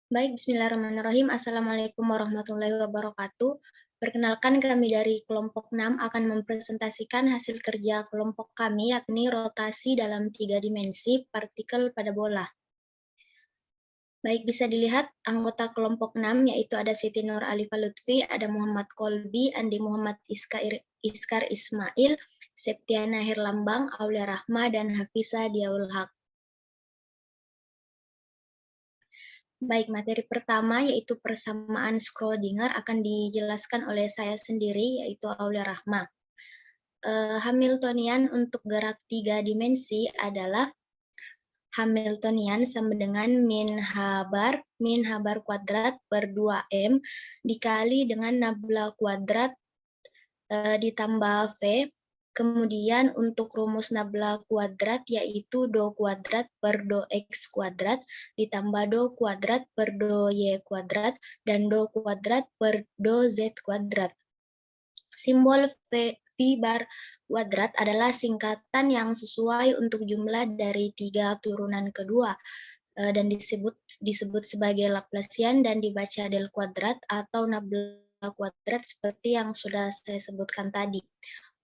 Baik, bismillahirrahmanirrahim. Assalamualaikum warahmatullahi wabarakatuh. Perkenalkan, kami dari kelompok 6 akan mempresentasikan hasil kerja kelompok kami, yakni rotasi dalam 3 dimensi partikel pada bola. Baik, bisa dilihat anggota kelompok 6 yaitu ada Siti Nur Alifah Lutfi, ada Muhammad Kolbi, Andi Muhammad Iskar Ismail, Septiana Herlambang, Aulia Rahma, dan Hafiza Diaul Haq. Baik, materi pertama yaitu persamaan Schrödinger akan dijelaskan oleh saya sendiri, yaitu Aulia Rahma. Hamiltonian untuk gerak 3 dimensi adalah Hamiltonian sama dengan min H bar kuadrat per 2M dikali dengan nabla kuadrat ditambah V. Kemudian untuk rumus nabla kuadrat yaitu do kuadrat per do X kuadrat ditambah do kuadrat per do Y kuadrat dan do kuadrat per do Z kuadrat. Simbol V bar kuadrat adalah singkatan yang sesuai untuk jumlah dari 3 turunan kedua dan disebut sebagai Laplacian dan dibaca del kuadrat atau nabla kuadrat seperti yang sudah saya sebutkan tadi.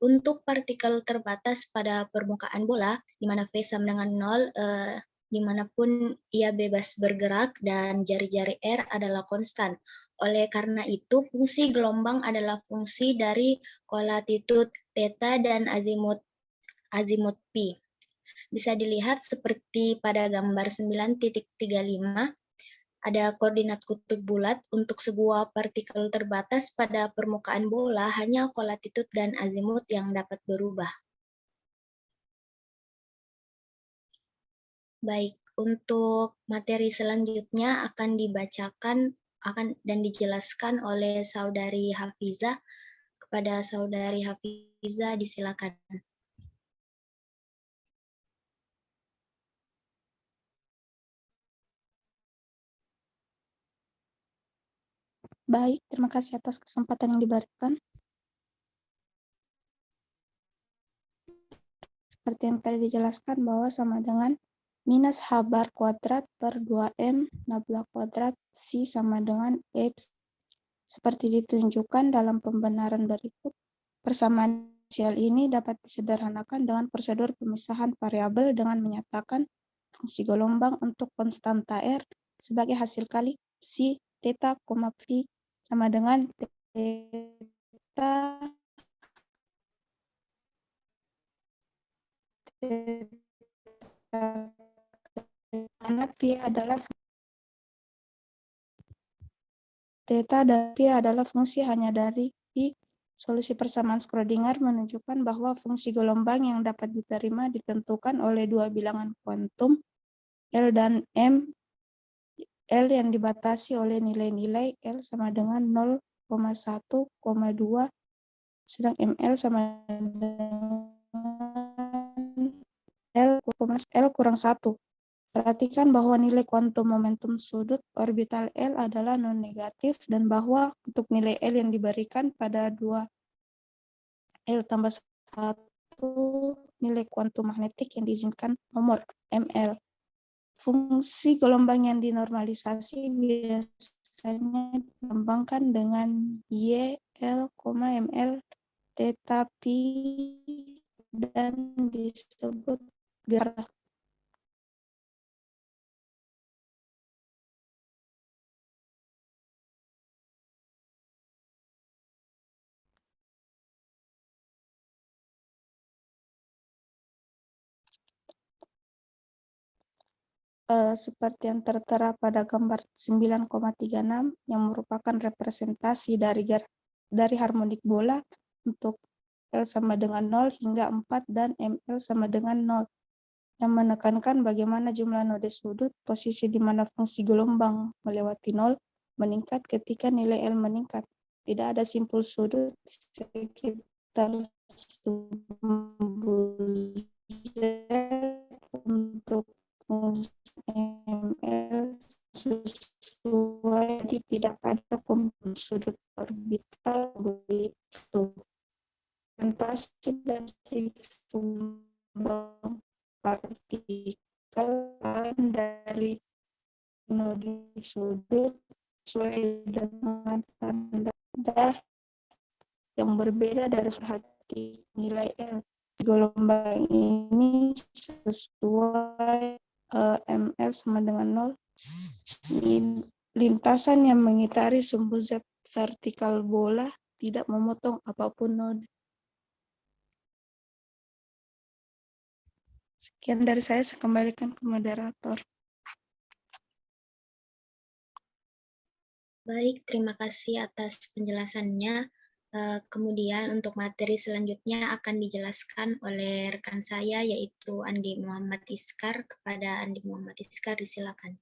Untuk partikel terbatas pada permukaan bola, di mana V sama dengan 0, dimanapun ia bebas bergerak dan jari-jari R adalah konstan. Oleh karena itu, fungsi gelombang adalah fungsi dari kolatitude theta dan azimut P. Bisa dilihat seperti pada gambar 9.35, ada koordinat kutub bulat. Untuk sebuah partikel terbatas pada permukaan bola, hanya kolatitude dan azimut yang dapat berubah. Baik, untuk materi selanjutnya akan dibacakan dan dijelaskan oleh Saudari Hafiza. Kepada Saudari Hafiza, disilakan. Baik, terima kasih atas kesempatan yang diberikan. Seperti yang tadi dijelaskan bahwa sama dengan minus H bar kuadrat per 2M nabla kuadrat C sama dengan X. Seperti ditunjukkan dalam pembenaran berikut, persamaan inisial ini dapat disederhanakan dengan prosedur pemisahan variabel dengan menyatakan fungsi gelombang untuk konstanta R sebagai hasil kali psi theta, phi sama dengan theta mana phi adalah theta dan phi adalah fungsi hanya dari pi. Solusi persamaan Schrödinger menunjukkan bahwa fungsi gelombang yang dapat diterima ditentukan oleh dua bilangan kuantum L dan M. L yang dibatasi oleh nilai-nilai L sama dengan 0,1, 2, sedang ML sama dengan L kurang 1. Perhatikan bahwa nilai kuantum momentum sudut orbital L adalah non-negatif dan bahwa untuk nilai L yang diberikan pada 2 L tambah 1 nilai kuantum magnetik yang diizinkan nomor ML. Fungsi gelombang yang dinormalisasi biasanya dikembangkan dengan Y, L, ML, theta, pi, dan disebut gerak. Seperti yang tertera pada gambar 9,36 yang merupakan representasi dari harmonik bola untuk L sama dengan 0 hingga 4 dan ML sama dengan 0 yang menekankan bagaimana jumlah node sudut, posisi di mana fungsi gelombang melewati 0 meningkat ketika nilai L meningkat. Tidak ada simpul sudut sekitar sumbu Z untuk ML sesuai, jadi tidak ada kompon sudut orbital begitu. Presentasi dari sumbang partikel dari node sudut sesuai dengan tanda yang berbeda dari hati nilai L. Gelombang ini sesuai ML sama dengan 0. Lintasan yang mengitari sumbu Z vertikal bola tidak memotong apapun node. Sekian dari saya kembalikan ke moderator. Baik, terima kasih atas penjelasannya. Kemudian untuk materi selanjutnya akan dijelaskan oleh rekan saya yaitu Andi Muhammad Iskar. Kepada Andi Muhammad Iskar, disilakan.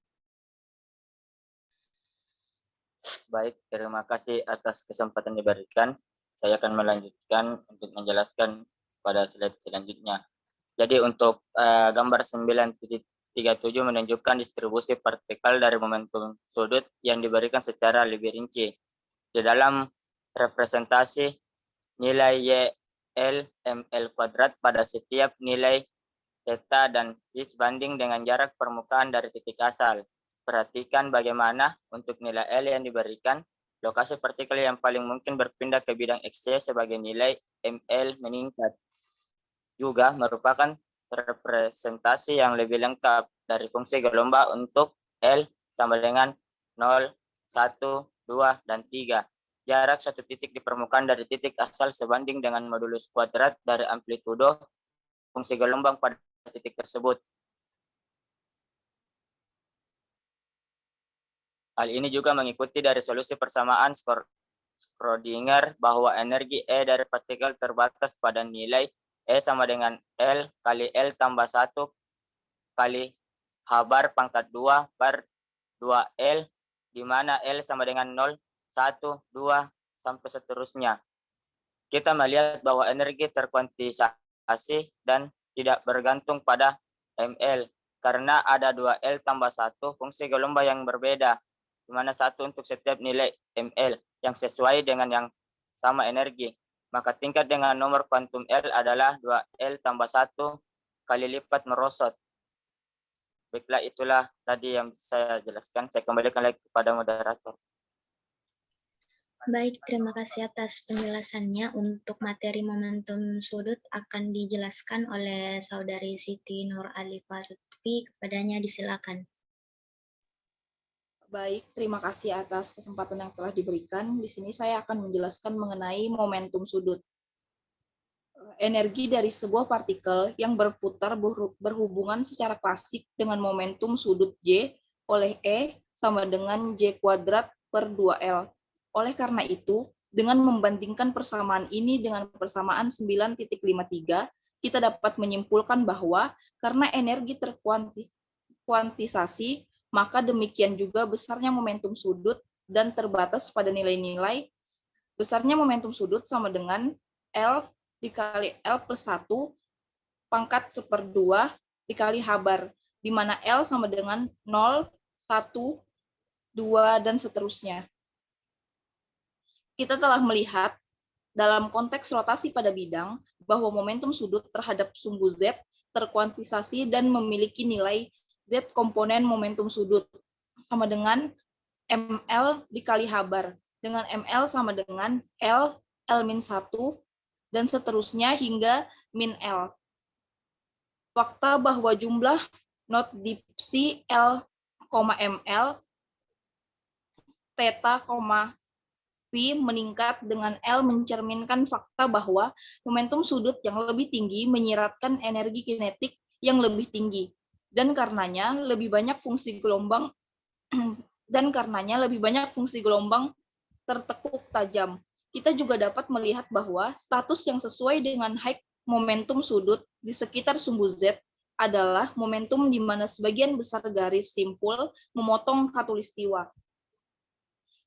Baik, terima kasih atas kesempatan diberikan. Saya akan melanjutkan untuk menjelaskan pada slide selanjutnya. Jadi untuk gambar 9.37 menunjukkan distribusi partikel dari momentum sudut yang diberikan secara lebih rinci. Di dalam representasi nilai YL ML kuadrat pada setiap nilai theta dan phi sebanding dengan jarak permukaan dari titik asal. Perhatikan bagaimana untuk nilai L yang diberikan, lokasi partikel yang paling mungkin berpindah ke bidang XY sebagai nilai ML meningkat. Juga merupakan representasi yang lebih lengkap dari fungsi gelombang untuk L sama dengan 0, 1, 2, dan 3. Jarak satu titik di permukaan dari titik asal sebanding dengan modulus kuadrat dari amplitudo fungsi gelombang pada titik tersebut. Hal ini juga mengikuti dari solusi persamaan Schrödinger bahwa energi E dari partikel terbatas pada nilai E sama dengan L kali L tambah 1 kali H bar pangkat 2 per 2L, di mana L sama dengan 0, 1, 2, sampai seterusnya. Kita melihat bahwa energi terkuantisasi dan tidak bergantung pada ML, karena ada 2L tambah 1 fungsi gelombang yang berbeda, di mana satu untuk setiap nilai ML yang sesuai dengan yang sama energi. Maka tingkat dengan nomor kuantum L adalah 2L tambah 1 kali lipat merosot. Baiklah, itulah tadi yang saya jelaskan. Saya kembalikan lagi kepada moderator. Baik, terima kasih atas penjelasannya. Untuk materi momentum sudut akan dijelaskan oleh Saudari Siti Nur Alifah Lutfi. Kepadanya disilakan. Baik, terima kasih atas kesempatan yang telah diberikan. Di sini saya akan menjelaskan mengenai momentum sudut. Energi dari sebuah partikel yang berputar berhubungan secara klasik dengan momentum sudut J oleh E sama dengan J kuadrat per 2L. Oleh karena itu, dengan membandingkan persamaan ini dengan persamaan 9.53, kita dapat menyimpulkan bahwa karena energi terkuantisasi, maka demikian juga besarnya momentum sudut dan terbatas pada nilai-nilai. Besarnya momentum sudut sama dengan L dikali L plus 1 pangkat 1/2 dikali H bar, di mana L sama dengan 0, 1, 2, dan seterusnya. Kita telah melihat dalam konteks rotasi pada bidang bahwa momentum sudut terhadap sumbu Z terkuantisasi dan memiliki nilai Z komponen momentum sudut sama dengan ML dikali H bar, dengan ML sama dengan L, L-1, dan seterusnya hingga min L. Fakta bahwa jumlah not di psi L, ML, theta, phi meningkat dengan L mencerminkan fakta bahwa momentum sudut yang lebih tinggi menyiratkan energi kinetik yang lebih tinggi, dan karenanya lebih banyak fungsi gelombang tertekuk tajam. Kita juga dapat melihat bahwa status yang sesuai dengan height momentum sudut di sekitar sumbu Z adalah momentum di mana sebagian besar garis simpul memotong khatulistiwa.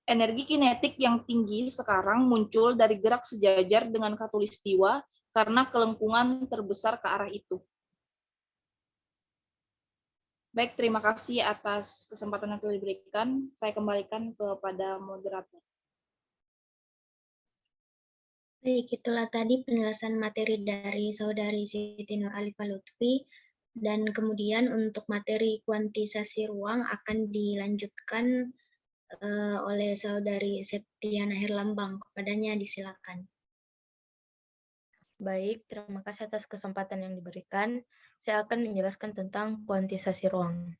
Energi kinetik yang tinggi sekarang muncul dari gerak sejajar dengan khatulistiwa karena kelengkungan terbesar ke arah itu. Baik, terima kasih atas kesempatan yang telah diberikan. Saya kembalikan kepada moderator. Baik, itulah tadi penjelasan materi dari Saudari Siti Nur Alifah Lutfi. Dan kemudian untuk materi kuantisasi ruang akan dilanjutkan oleh Saudari Septiana Herlambang. Kepadanya disilakan. Baik, terima kasih atas kesempatan yang diberikan. Saya akan menjelaskan tentang kuantisasi ruang.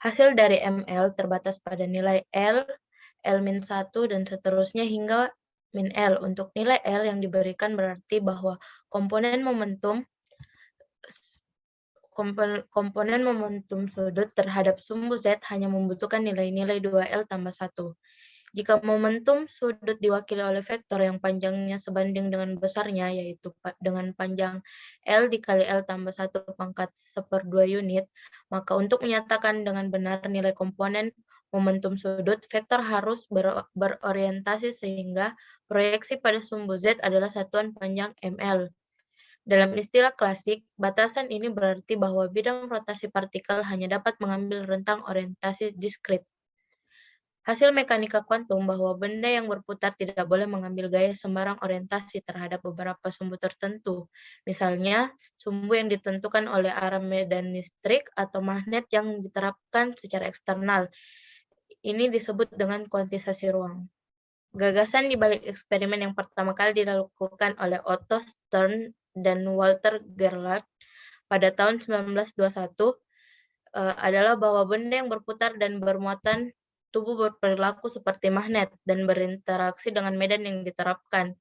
Hasil dari ML terbatas pada nilai L, L-1 dan seterusnya hingga min L. Untuk nilai L yang diberikan berarti bahwa komponen momentum sudut terhadap sumbu Z hanya membutuhkan nilai-nilai 2L tambah 1. Jika momentum sudut diwakili oleh vektor yang panjangnya sebanding dengan besarnya, yaitu dengan panjang L dikali L tambah 1 pangkat 1/2 unit, maka untuk menyatakan dengan benar nilai komponen momentum sudut, vektor harus berorientasi sehingga proyeksi pada sumbu Z adalah satuan panjang ML. Dalam istilah klasik, batasan ini berarti bahwa bidang rotasi partikel hanya dapat mengambil rentang orientasi diskrit. Hasil mekanika kuantum bahwa benda yang berputar tidak boleh mengambil gaya sembarang orientasi terhadap beberapa sumbu tertentu. Misalnya, sumbu yang ditentukan oleh arah medan listrik atau magnet yang diterapkan secara eksternal. Ini disebut dengan kuantisasi ruang. Gagasan di balik eksperimen yang pertama kali dilakukan oleh Otto Stern dan Walter Gerlach pada tahun 1921 adalah bahwa benda yang berputar dan bermuatan tubuh berperilaku seperti magnet dan berinteraksi dengan medan yang diterapkan.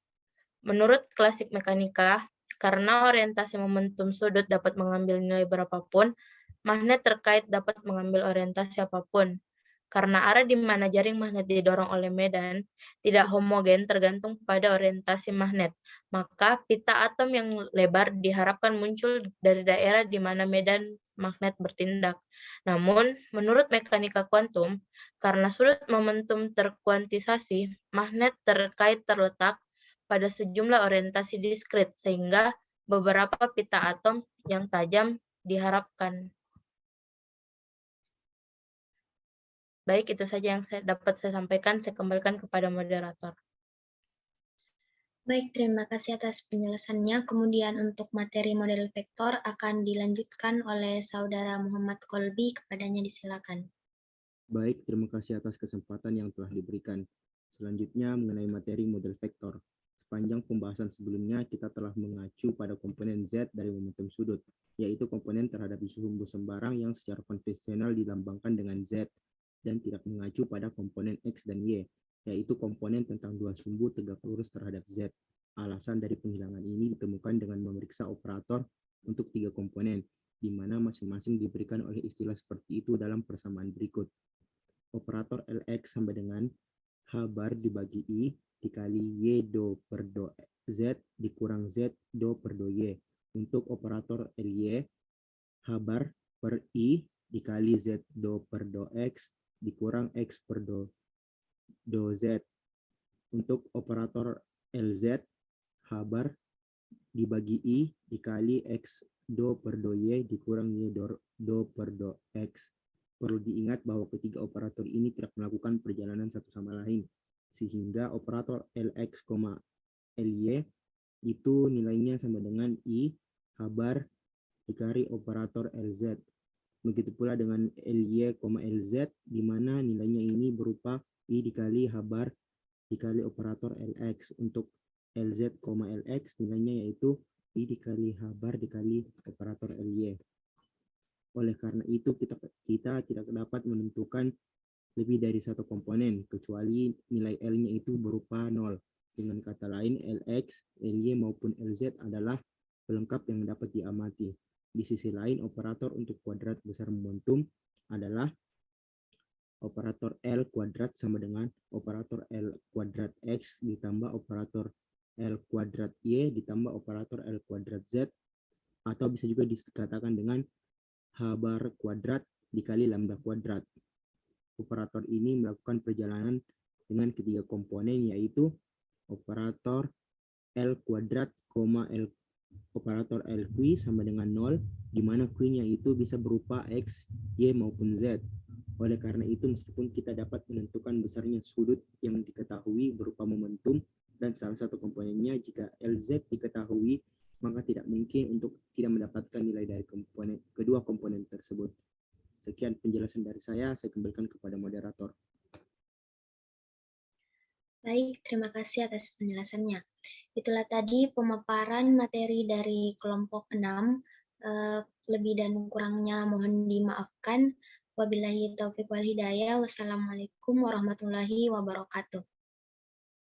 Menurut klasik mekanika, karena orientasi momentum sudut dapat mengambil nilai berapapun, magnet terkait dapat mengambil orientasi apapun. Karena arah di mana jaring magnet didorong oleh medan tidak homogen tergantung pada orientasi magnet, maka pita atom yang lebar diharapkan muncul dari daerah di mana medan magnet bertindak. Namun, menurut mekanika kuantum, karena sudut momentum terkuantisasi, magnet terkait terletak pada sejumlah orientasi diskrit, sehingga beberapa pita atom yang tajam diharapkan. Baik, itu saja yang dapat saya sampaikan. Saya kembalikan kepada moderator. Baik, terima kasih atas penjelasannya. Kemudian untuk materi model vektor akan dilanjutkan oleh Saudara Muhammad Kolbi. Kepadanya disilakan. Baik, terima kasih atas kesempatan yang telah diberikan. Selanjutnya mengenai materi model vektor. Sepanjang pembahasan sebelumnya kita telah mengacu pada komponen Z dari momentum sudut, yaitu komponen terhadap sumbu sembarang yang secara konvensional dilambangkan dengan Z, dan tidak mengacu pada komponen X dan Y, yaitu komponen tentang dua sumbu tegak lurus terhadap Z. Alasan dari penghilangan ini ditemukan dengan memeriksa operator untuk tiga komponen, di mana masing-masing diberikan oleh istilah seperti itu dalam persamaan berikut. Operator Lx sama dengan H bar dibagi I dikali Y do per do Z dikurang Z do per do Y. Untuk operator Ly, H bar per I dikali Z do per do X dikurang X per do Z. Untuk operator Lz, H bar dibagi I dikali X do per do Y dikurang Y do per do X. Perlu diingat bahwa ketiga operator ini tidak melakukan perjalanan satu sama lain, sehingga operator Lx, Ly itu nilainya sama dengan I H bar dikali operator Lz. Begitu pula dengan Ly, Lz, di mana nilainya ini berupa I dikali H bar dikali operator Lx. Untuk Lz, Lx nilainya yaitu I dikali H bar dikali operator Ly. Oleh karena itu kita tidak dapat menentukan lebih dari satu komponen, kecuali nilai L-nya itu berupa 0. Dengan kata lain, Lx, Ly maupun Lz adalah pelengkap yang dapat diamati. Di sisi lain, operator untuk kuadrat besar momentum adalah operator L kuadrat sama dengan operator L kuadrat X ditambah operator L kuadrat Y ditambah operator L kuadrat Z, atau bisa juga dikatakan dengan H bar kuadrat dikali lambda kuadrat. Operator ini melakukan perjalanan dengan ketiga komponen, yaitu operator L kuadrat, operator Lq sama dengan 0, di mana Q-nya itu bisa berupa X, Y maupun Z. Oleh karena itu, meskipun kita dapat menentukan besarnya sudut yang diketahui berupa momentum, dan salah satu komponennya jika Lz diketahui, maka tidak mungkin untuk tidak mendapatkan nilai dari kedua komponen tersebut. Sekian penjelasan dari saya kembalikan kepada moderator. Baik, terima kasih atas penjelasannya. Itulah tadi pemaparan materi dari kelompok 6. Lebih dan kurangnya mohon dimaafkan. Wabillahi taufiq wal hidayah. Wassalamualaikum warahmatullahi wabarakatuh.